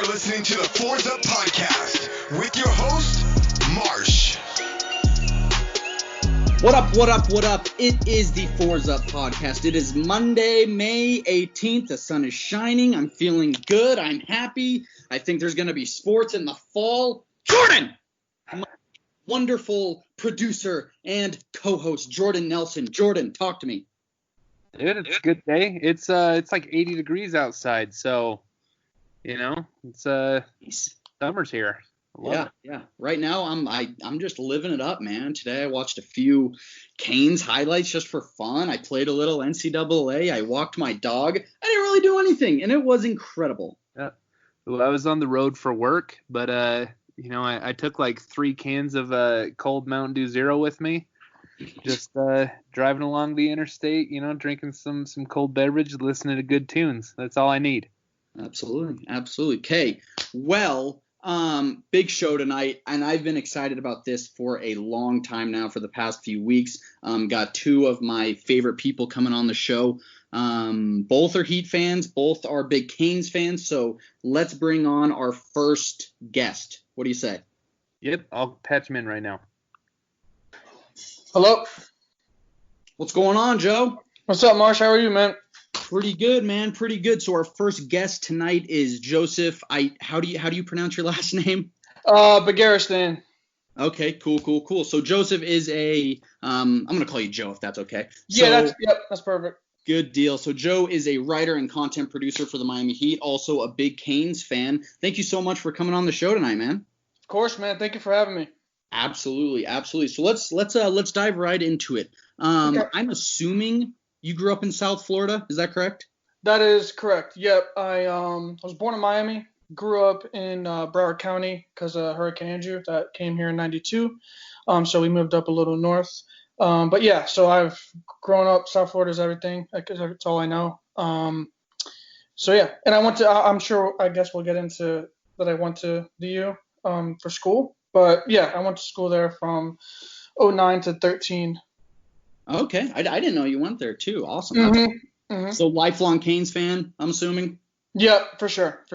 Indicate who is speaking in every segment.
Speaker 1: listening to the Fours Up Podcast with your host, Marsh.
Speaker 2: What up, what up, what up? It is the Fours Up Podcast. It is Monday, May 18th. The sun is shining. I'm feeling good. I'm happy. I think there's going to be sports in the fall. Jordan! My wonderful producer and co-host, Jordan Nelson. Jordan, talk to me.
Speaker 3: Dude, it's a good day. It's like 80 degrees outside, so it's summer's here.
Speaker 2: Yeah. Right now I'm just living it up, man. Today I watched a few Canes highlights just for fun. I played a little NCAA. I walked my dog. I didn't really do anything, and it was incredible.
Speaker 3: Yeah. Well, I was on the road for work, but I took like 3 cans of cold Mountain Dew Zero with me. Just driving along the interstate, drinking some cold beverage, listening to good tunes. That's all I need.
Speaker 2: Absolutely. Okay. Well, big show tonight, and I've been excited about this for a long time now, for the past few weeks. Got 2 of my favorite people coming on the show. Both are Heat fans, both are big Canes fans, so let's bring on our first guest. What do you say?
Speaker 3: Yep, I'll patch him in right now.
Speaker 4: Hello.
Speaker 2: What's going on, Joe?
Speaker 4: What's up, Marsh? How are you, man?
Speaker 2: Pretty good, man. Pretty good. So our first guest tonight is Joseph. How do you pronounce your last name?
Speaker 4: Beguiristain.
Speaker 2: Okay, cool. So Joseph is I'm gonna call you Joe if that's okay.
Speaker 4: Yeah, that's perfect.
Speaker 2: Good deal. So Joe is a writer and content producer for the Miami Heat, also a big Canes fan. Thank you so much for coming on the show tonight, man.
Speaker 4: Of course, man. Thank you for having me.
Speaker 2: Absolutely. So let's dive right into it.
Speaker 4: Okay.
Speaker 2: I'm assuming you grew up in South Florida. Is that correct?
Speaker 4: That is correct. Yep. I was born in Miami, grew up in Broward County because of Hurricane Andrew that came here in '92. So we moved up a little north. But yeah, so I've grown up. South Florida is everything. That's all I know. So yeah, and I guess we'll get into that. I went to the U for school. But yeah, I went to school there from 2009 to 2013.
Speaker 2: Okay, I didn't know you went there too. Awesome.
Speaker 4: Mm-hmm.
Speaker 2: So lifelong Canes fan, I'm assuming?
Speaker 4: Yeah, for sure.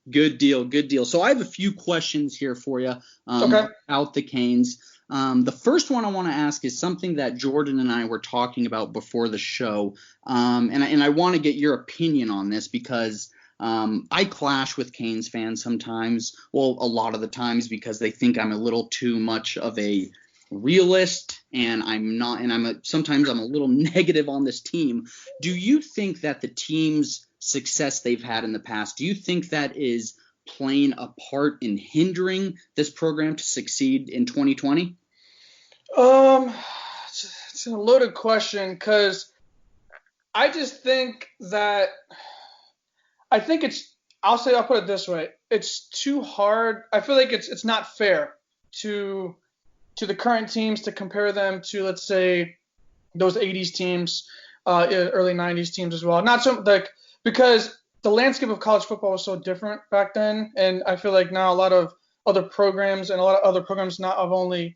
Speaker 2: Good deal. So I have a few questions here for you about the Canes. The first one I want to ask is something that Jordan and I were talking about before the show, and I want to get your opinion on this because I clash with Canes fans sometimes, well, a lot of the times, because they think I'm a little too much of a realist, and I'm not, and sometimes I'm a little negative on this team. Do you think that the team's success they've had in the past, do you think that is playing a part in hindering this program to succeed in 2020?
Speaker 4: It's a loaded question because I just think that I'll put it this way. It's too hard. I feel like it's not fair to the current teams to compare them to, let's say, those 80s teams, early 90s teams as well. Not so because the landscape of college football was so different back then, and I feel like now a lot of other programs and a lot of other programs not only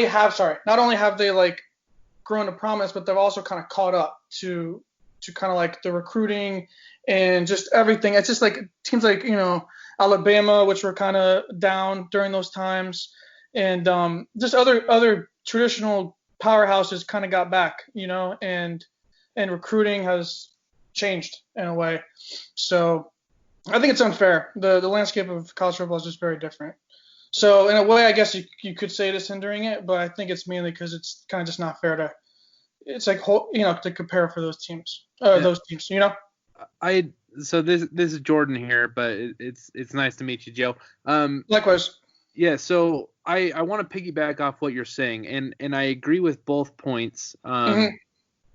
Speaker 4: have they like grown to promise, but they've also kind of caught up to kind of like the recruiting and just everything. It's just like teams like, Alabama, which were kind of down during those times, and just other traditional powerhouses kind of got back, and recruiting has changed in a way. So I think it's unfair. The landscape of college football is just very different. So in a way, I guess you could say it is hindering it, but I think it's mainly because it's kind of just not fair to. It's like to compare for those teams, those teams.
Speaker 3: So this is Jordan here, but it's nice to meet you, Joe.
Speaker 4: Likewise.
Speaker 3: Yeah. So I want to piggyback off what you're saying, and I agree with both points. I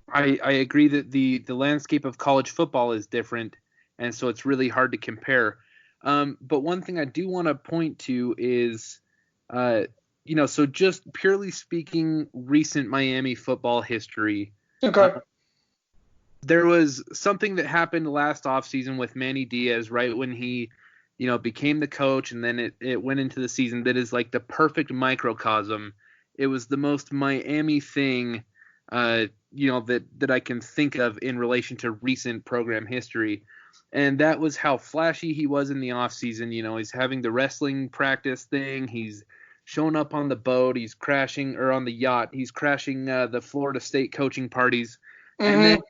Speaker 3: agree that the landscape of college football is different, and so it's really hard to compare. But one thing I do want to point to is, so just purely speaking, recent Miami football history.
Speaker 4: Okay.
Speaker 3: There was something that happened last offseason with Manny Diaz, right when he, became the coach, and then it went into the season that is like the perfect microcosm. It was the most Miami thing that I can think of in relation to recent program history. And that was how flashy he was in the offseason. He's having the wrestling practice thing. He's showing up on the boat. He's crashing, or on the yacht. He's crashing the Florida State coaching parties.
Speaker 4: Mm-hmm.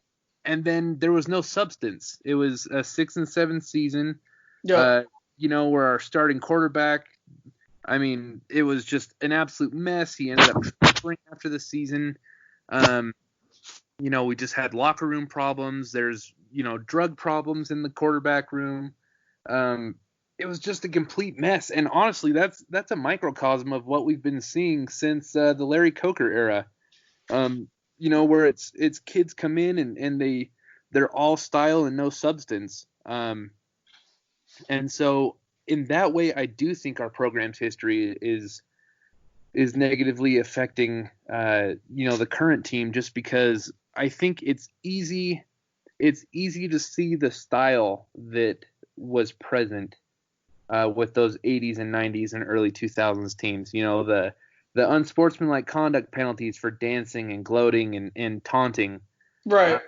Speaker 3: And then there was no substance. It was a 6-7 season.
Speaker 4: Yeah.
Speaker 3: Where our starting quarterback, it was just an absolute mess. He ended up transferring after the season. We just had locker room problems. There's, drug problems in the quarterback room. It was just a complete mess. And honestly, that's a microcosm of what we've been seeing since the Larry Coker era. Where it's kids come in and they're all style and no substance. And so in that way, I do think our program's history is negatively affecting, the current team, just because I think it's easy to see the style that was present with those 80s and 90s and early 2000s teams. The unsportsmanlike conduct penalties for dancing and gloating and taunting.
Speaker 4: Right.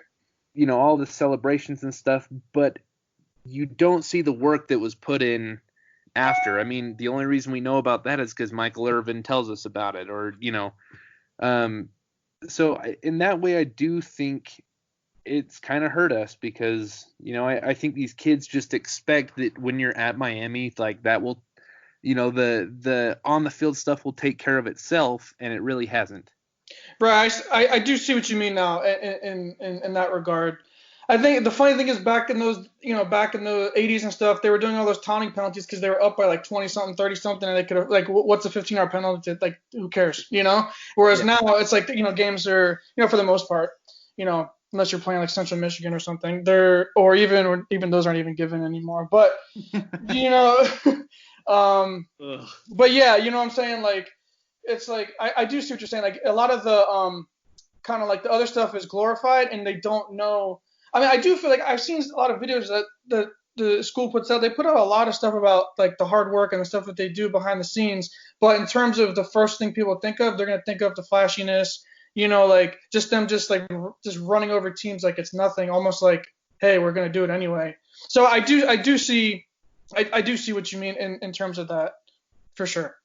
Speaker 3: All the celebrations and stuff, but you don't see the work that was put in after. The only reason we know about that is because Michael Irvin tells us about it, or, so in that way, I do think it's kind of hurt us because, I think these kids just expect that when you're at Miami, like that will, the on the field stuff will take care of itself, and it really hasn't.
Speaker 4: Right. I do see what you mean now in that regard. I think the funny thing is back in the 80s and stuff, they were doing all those taunting penalties because they were up by like 20-something, 30-something, and they could have, like, what's a 15-yard penalty? Like, who cares, Whereas now it's like, games are, for the most part, unless you're playing like Central Michigan or something, or even those aren't even given anymore. But, but yeah, what I'm saying? Like, it's like, I do see what you're saying. Like, a lot of the kind of like the other stuff is glorified and they don't know. I do feel like I've seen a lot of videos that the school puts out. They put out a lot of stuff about like the hard work and the stuff that they do behind the scenes. But in terms of the first thing people think of, they're going to think of the flashiness, like just running over teams like it's nothing, almost like, hey, we're going to do it anyway. So I do see what you mean in terms of that, for sure.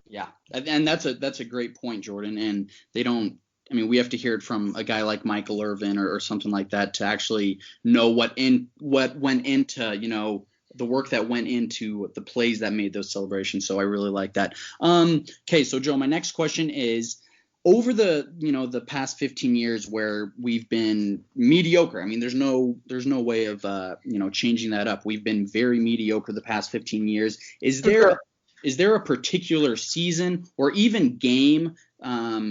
Speaker 2: Yeah, and that's a great point, Jordan. And they don't. We have to hear it from a guy like Michael Irvin or something like that to actually know what went into, the work that went into the plays that made those celebrations. So I really like that. Okay, so Joe, my next question is, over the past 15 years where we've been mediocre. There's no way of changing that up. We've been very mediocre the past 15 years. Is there a particular season or even game,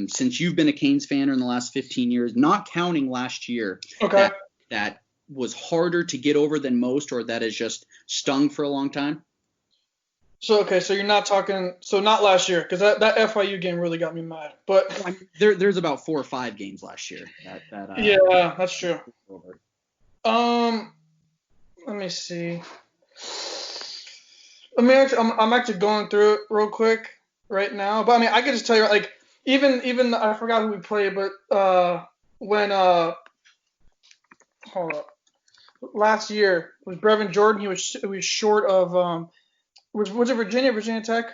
Speaker 2: since you've been a Canes fan in the last 15 years, not counting last year,
Speaker 4: okay,
Speaker 2: that was harder to get over than most, or that has just stung for a long time?
Speaker 4: So you're not talking, not last year, because that FIU game really got me mad. But
Speaker 2: there's about 4 or 5 games last year that
Speaker 4: yeah, that's true. Let me see. I'm actually going through it real quick right now, but I could just tell you, like, even I forgot who we played, but when hold up, last year was Brevin Jordan. He was short of was it Virginia Tech?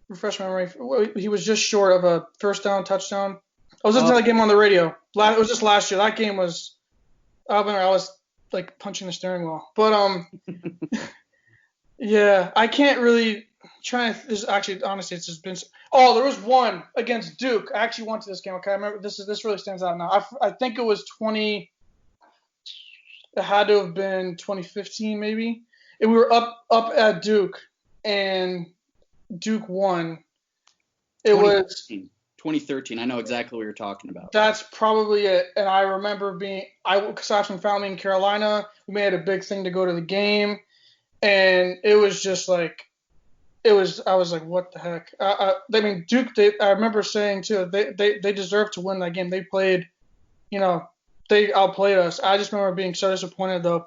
Speaker 4: Refresh my memory. He was just short of a first down touchdown. I was listening to that game on the radio. It was just last year. That game was, I was like punching the steering wheel, but yeah, I can't really try. This actually, honestly, it's just been. Oh, there was one against Duke. I actually went to this game. Okay, I remember this really stands out now. I think it was 20. It had to have been 2015 maybe. And we were up at Duke, and Duke won. It was
Speaker 2: 2013. I know exactly what you're talking about.
Speaker 4: That's probably it. And I remember because I have some family in Carolina. We made a big thing to go to the game. And it was just like, I was like, what the heck? Duke, I remember saying too, they deserved to win that game. They played, they outplayed us. I just remember being so disappointed though.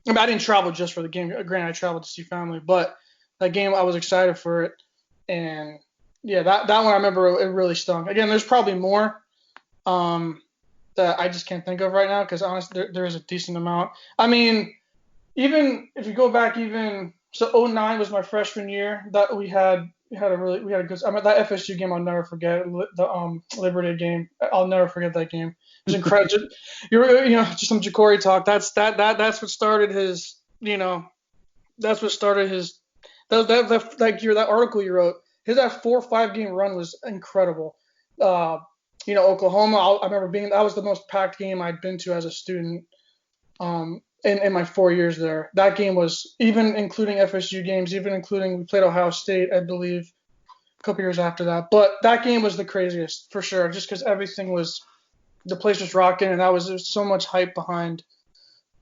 Speaker 4: I didn't travel just for the game. Granted, I traveled to see family, but that game, I was excited for it. And yeah, that one I remember, it really stung. Again, there's probably more. that I just can't think of right now because honestly, there is a decent amount. I mean, even if you go back, so 2009 was my freshman year. That we had a good. I mean, that FSU game I'll never forget. The Liberty game, I'll never forget that game. It was incredible. Just some Jacory talk. That's what started his. That's what started his. That year, that article you wrote. That 4 or 5 game run was incredible. Oklahoma. I remember that was the most packed game I'd been to as a student. In my 4 years there, that game was, even including FSU games, we played Ohio State, I believe, a couple years after that. But that game was the craziest for sure, just because the place was rocking, and there was so much hype behind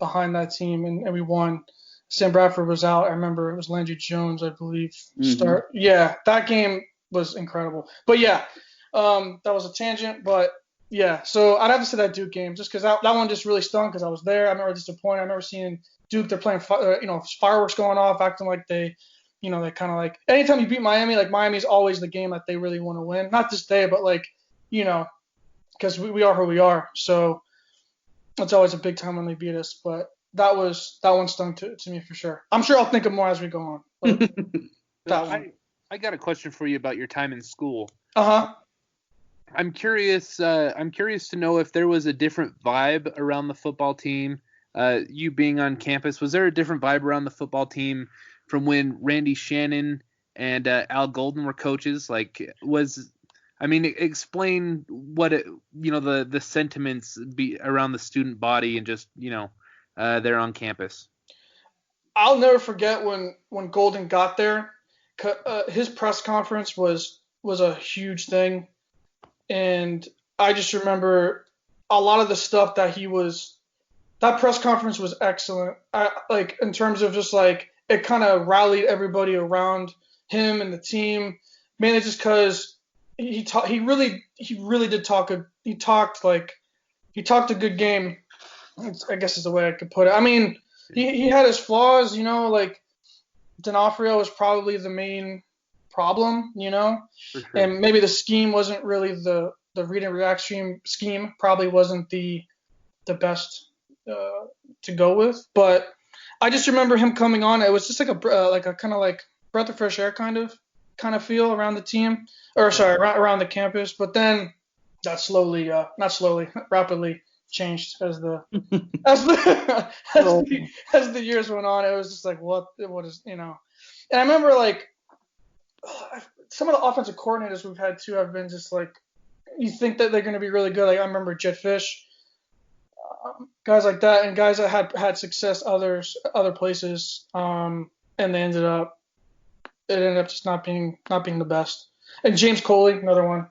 Speaker 4: that team, and we won. Sam Bradford was out. I remember it was Landry Jones, I believe.
Speaker 2: Mm-hmm.
Speaker 4: Yeah, that game was incredible. But yeah, that was a tangent, but. Yeah, so I'd have to say that Duke game just because that one just really stung because I was there. I remember disappointed. I remember seeing Duke, they're playing, fireworks going off, acting like they kind of like anytime you beat Miami, like Miami's always the game that they really want to win. Not this day, but because we are who we are. So it's always a big time when they beat us. But that one stung to me for sure. I'm sure I'll think of more as we go on. But that one.
Speaker 3: I got a question for you about your time in school. I'm curious to know if there was a different vibe around the football team. You being on campus, was there a different vibe around the football team from when Randy Shannon and Al Golden were coaches? Explain what the sentiments be around the student body and just there on campus.
Speaker 4: I'll never forget when Golden got there. His press conference was a huge thing. And I just remember a lot of the stuff that that press conference was excellent. In terms of just it kind of rallied everybody around him and the team, mainly just because he really did talk. He talked a good game. I guess is the way I could put it. I mean, he had his flaws, D'Onofrio was probably the main problem,
Speaker 3: For sure.
Speaker 4: And maybe the scheme wasn't really the read and react scheme probably wasn't the best to go with. But I just remember him coming on. It was just like a kind of like breath of fresh air kind of feel around the team, around the campus. But then that rapidly changed as the years went on. It was just like what is. And I remember some of the offensive coordinators we've had too have been just you think that they're going to be really good. I remember Jet Fish, guys like that, and guys that had success other places, and it ended up just not being the best. And James Coley, another one.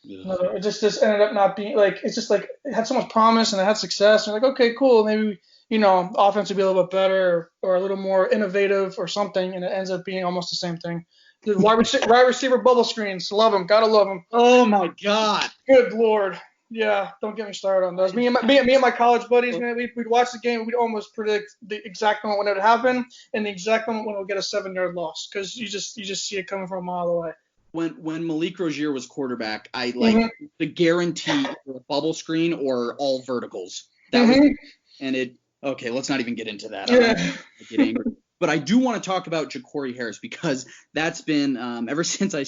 Speaker 4: Yeah. It just ended up not being it's just it had so much promise and it had success. And okay, cool, maybe offense would be a little bit better or a little more innovative or something, and it ends up being almost the same thing. The wide receiver bubble screens, love them, gotta love them.
Speaker 2: Oh my God!
Speaker 4: Good Lord, yeah, don't get me started on those. Me and my college buddies, man, we'd watch the game, we'd almost predict the exact moment when it would happen and the exact moment when we'll get a 7-yard loss because you just see it coming from a mile away.
Speaker 2: When Malik Rozier was quarterback, I the guarantee for a bubble screen or all verticals. That was, and it. Okay, let's not even get into that. I get angry. But I do want to talk about Jacory Harris because that's been ever since I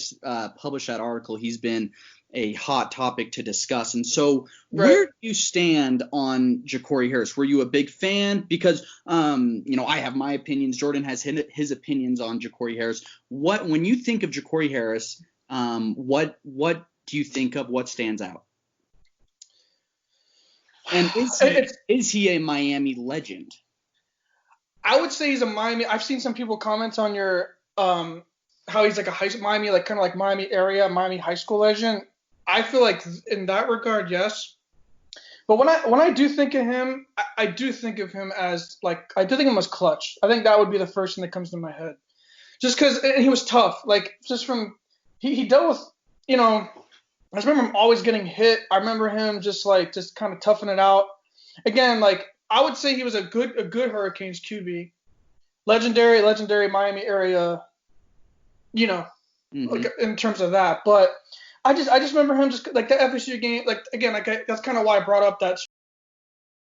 Speaker 2: published that article, he's been a hot topic to discuss. And so where do you stand on Jacory Harris? Were you a big fan? Because, I have my opinions. Jordan has his opinions on Jacory Harris. When you think of Jacory Harris, what do you think of? What stands out? And is he a Miami legend?
Speaker 4: I would say he's a Miami. I've seen some people comment on your how he's like a Miami, kind of like Miami area, Miami high school legend. I feel like in that regard, yes. But when I do think of him, I do think of him as I do think of him as clutch. I think that would be the first thing that comes to my head. Just because he was tough. Just from he dealt with I just remember him always getting hit. I remember him just kind of toughing it out. Again, I would say he was a good Hurricanes QB, legendary Miami area, in terms of that. But I just remember him just like the FSU game. Like again, that's kind of why I brought up that